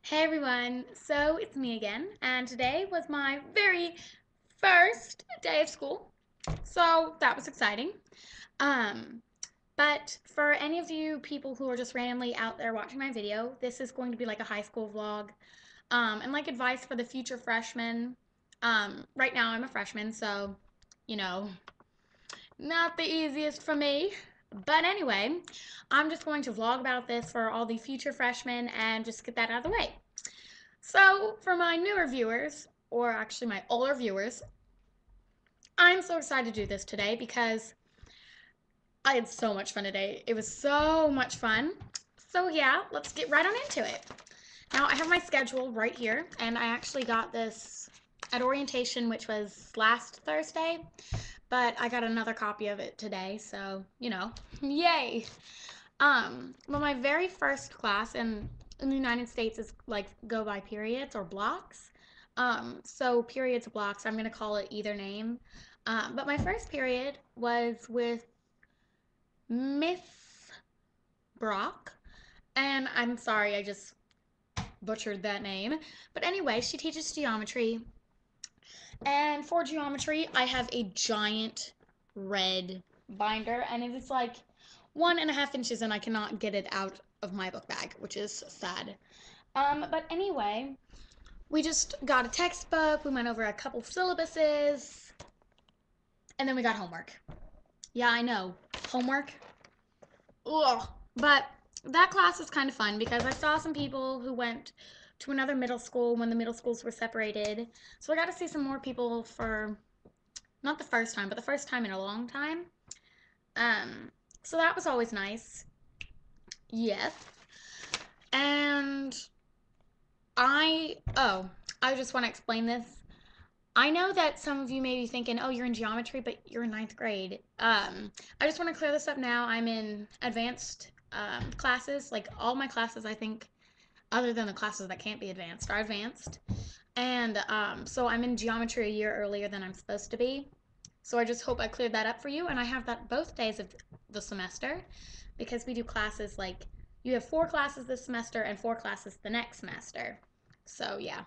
Hey everyone, so it's me again, and today was my very first day of school, so that was exciting. Um, but for any of you people who are just randomly out there watching my video, this is going to be like a high school vlog, and like advice for the future freshmen. Right now I'm a freshman, so you know, not the easiest for me. But anyway, I'm just going to vlog about this for all the future freshmen and just get that out of the way. So, for my newer viewers, or actually my older viewers, I'm so excited to do this today because I had so much fun today. It was so much fun. So, yeah, let's get right on into it. Now, I have my schedule right here, and I actually got this at orientation, which was last Thursday, but I got another copy of it today, so, yay. Well, my very first class in the United States is like go by periods or blocks. So periods, blocks, I'm gonna call it either name. But my first period was with Miss Brock, and I'm sorry, I just butchered that name. But anyway, she teaches geometry, and for geometry, I have a giant red binder, and it is like 1.5 inches, and I cannot get it out of my book bag, which is sad. But anyway, we just got a textbook, we went over a couple syllabuses, and then we got homework. Yeah, I know, homework. Ugh. But that class was kind of fun because I saw some people who went to another middle school when the middle schools were separated. So I got to see some more people for not the first time, but the first time in a long time. Um, so that was always nice. Yes. And I just want to explain this. I know that some of you may be thinking, oh, you're in geometry, but you're in ninth grade. I just want to clear this up now. I'm in advanced classes. Like all my classes, I think, other than the classes that can't be advanced, are advanced. And so I'm in geometry a year earlier than I'm supposed to be. So I just hope I cleared that up for you. And I have that both days of the semester because we do classes like you have 4 classes this semester and 4 classes the next semester. So yeah.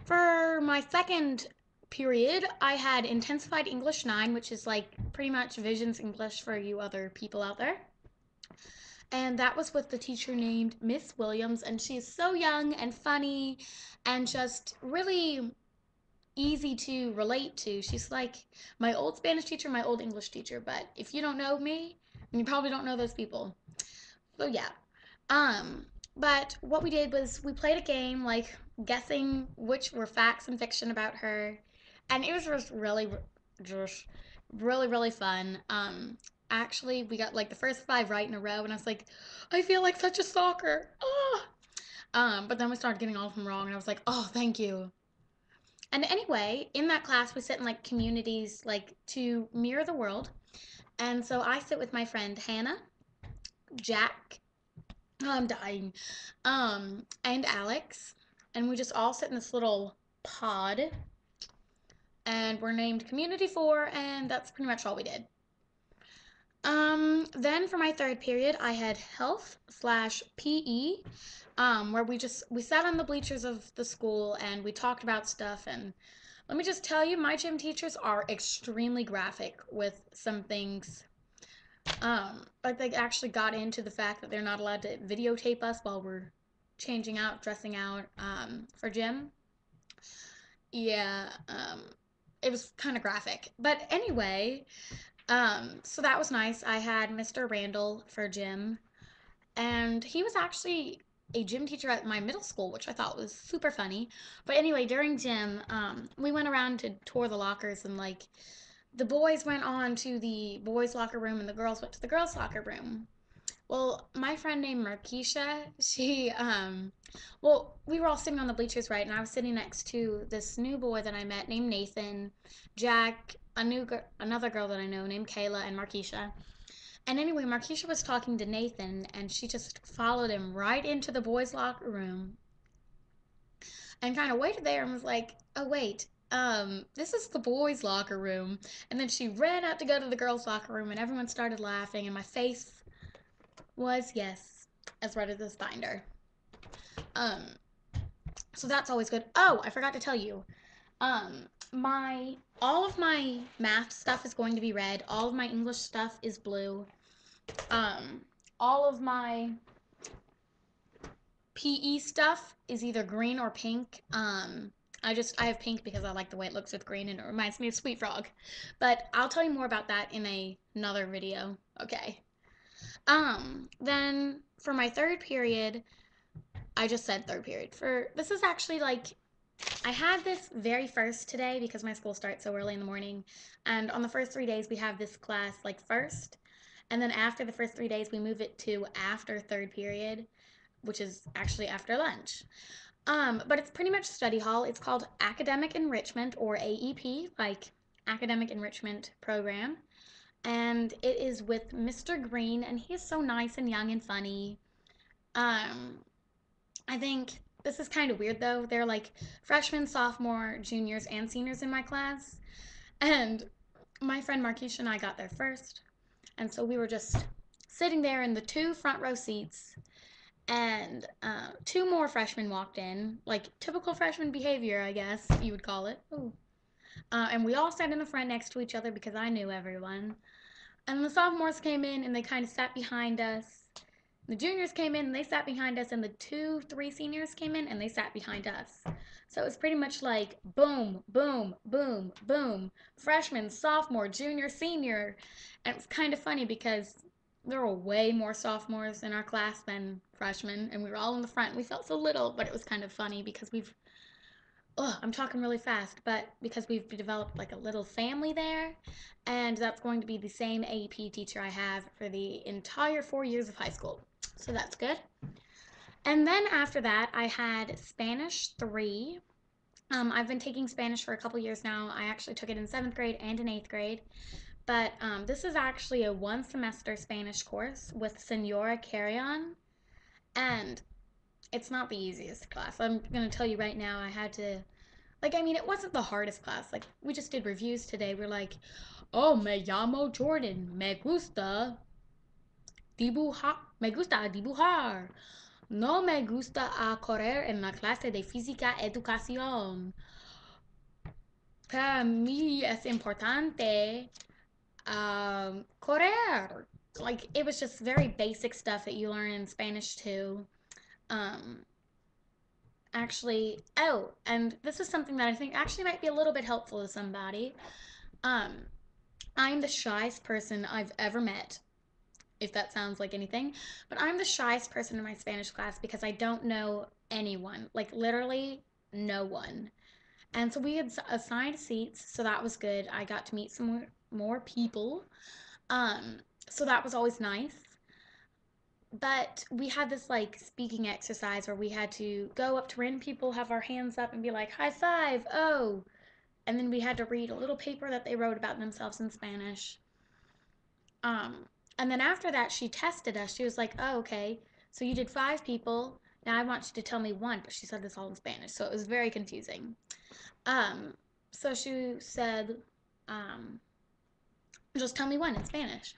For my second period, I had Intensified English 9, which is like pretty much Visions English for you other people out there. And that was with the teacher named Miss Williams, and she is so young and funny and just really easy to relate to. She's like my old Spanish teacher, my old English teacher, but if you don't know me, then you probably don't know those people. So yeah. Um, but what we did was we played a game like guessing which were facts and fiction about her, and it was just really fun. Actually, we got like the first 5 right in a row, and I was like, I feel like such a stalker. Oh. But then we started getting all of them wrong, and I was like, oh, thank you. And anyway, in that class, we sit in like communities like to mirror the world. And so I sit with my friend Hannah, Jack, I'm dying, and Alex. And we just all sit in this little pod. And we're named Community 4, and that's pretty much all we did. Then for my third period, I had health slash PE, where we sat on the bleachers of the school and we talked about stuff. And let me just tell you, my gym teachers are extremely graphic with some things. Like they actually got into the fact that they're not allowed to videotape us while we're changing out, dressing out, for gym. Yeah, it was kind of graphic. But anyway, so that was nice. I had Mr. Randall for gym, and he was actually a gym teacher at my middle school, which I thought was super funny. But anyway, during gym, we went around to tour the lockers, and like the boys went on to the boys' locker room, and the girls went to the girls' locker room. Well, my friend named Markeisha, we were all sitting on the bleachers, right? And I was sitting next to this new boy that I met named Nathan, Jack, another girl that I know named Kayla, and Markeisha. And anyway, Markeisha was talking to Nathan, and she just followed him right into the boys' locker room and kind of waited there and was like, oh, wait, this is the boys' locker room. And then she ran out to go to the girls' locker room, and everyone started laughing, and my face was, yes, as red as this binder. Um, so that's always good. Oh, I forgot to tell you. My all of my math stuff is going to be red. All of my English stuff is blue. Um, all of my PE stuff is either green or pink. I have pink because I like the way it looks with green and it reminds me of Sweet Frog. But I'll tell you more about that in another video. Okay. Then for my third period, I just said third period. For this is actually like I had this very first today because my school starts so early in the morning. And on the first 3 days, we have this class like first. And then after the first 3 days, we move it to after third period, which is actually after lunch. But it's pretty much study hall. It's called Academic Enrichment or AEP, like Academic Enrichment Program. And it is with Mr. Green, and he's so nice and young and funny. Um, I think this is kind of weird though. They're like freshmen, sophomore, juniors, and seniors in my class. And my friend Marquisha and I got there first. And so we were just sitting there in the two front row seats. And two more freshmen walked in, like typical freshman behavior, I guess you would call it. Ooh. And we all sat in the front next to each other because I knew everyone. And the sophomores came in and they kind of sat behind us. The juniors came in and they sat behind us, and the three seniors came in and they sat behind us. So it was pretty much like boom, boom, boom, boom. Freshman, sophomore, junior, senior. And it was kind of funny because there were way more sophomores in our class than freshmen, and we were all in the front. We felt so little, but it was kind of funny because I'm talking really fast, but because we've developed like a little family there, and that's going to be the same AEP teacher I have for the entire 4 years of high school. So that's good. And then after that, I had Spanish 3. I've been taking Spanish for a couple years now. I actually took it in 7th grade and in 8th grade. But this is actually a 1 semester Spanish course with Senora Carrion. And it's not the easiest class. I'm going to tell you right now, I had to it wasn't the hardest class. Like, we just did reviews today. We're like, oh, me llamo Jordan. Me gusta dibujar. No me gusta a correr en la clase de física educación. Para mí es importante correr. Like, it was just very basic stuff that you learn in Spanish too. Um, and this is something that I think actually might be a little bit helpful to somebody. Um, I'm the shyest person I've ever met, if that sounds like anything. But I'm the shyest person in my Spanish class because I don't know anyone, like literally no one. And so we had assigned seats, so that was good. I got to meet some more people. So that was always nice. But we had this like speaking exercise where we had to go up to random people, have our hands up, and be like, high five, oh. And then we had to read a little paper that they wrote about themselves in Spanish. Um, and then after that, she tested us. She was like, oh, okay, so you did 5 people. Now I want you to tell me one. But she said this all in Spanish, so it was very confusing. Um, so she said, um, just tell me one in Spanish.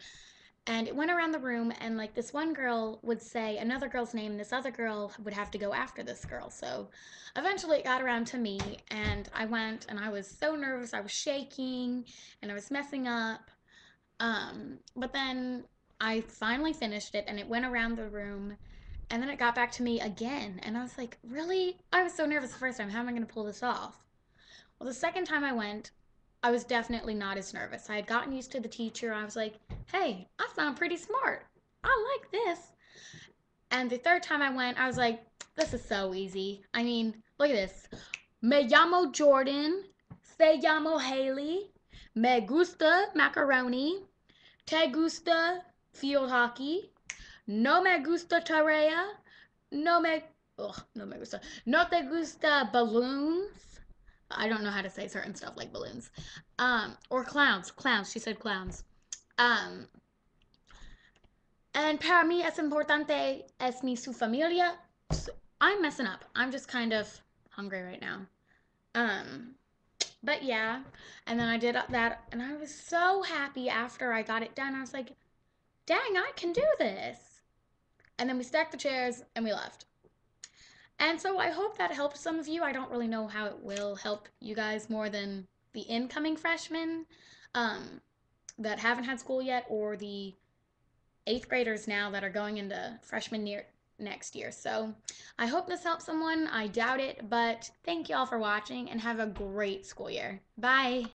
And it went around the room, and like this one girl would say another girl's name, and this other girl would have to go after this girl. So eventually it got around to me, and I went, and I was so nervous. I was shaking, and I was messing up. But then I finally finished it, and it went around the room, and then it got back to me again. And I was like, really? I was so nervous the first time. How am I going to pull this off? Well, the second time I went, I was definitely not as nervous. I had gotten used to the teacher. I was like, hey, I sound pretty smart. I like this. And the third time I went, I was like, this is so easy. I mean, look at this. Me llamo Jordan. Se llamo Haley. Me gusta macaroni. Te gusta field hockey. No me gusta tarea. No me. Ugh, no me gusta. No te gusta balloons. I don't know how to say certain stuff like balloons. Or clowns. Clowns. She said clowns. Um, and para mí es importante es mi su familia. So, I'm messing up. I'm just kind of hungry right now. Um, but yeah. And then I did that, and I was so happy after I got it done. I was like, dang, I can do this. And then we stacked the chairs and we left. And so I hope that helped some of you. I don't really know how it will help you guys more than the incoming freshmen um, that haven't had school yet, or the eighth graders now that are going into freshman year next year. So I hope this helps someone. I doubt it, but thank you all for watching and have a great school year. Bye.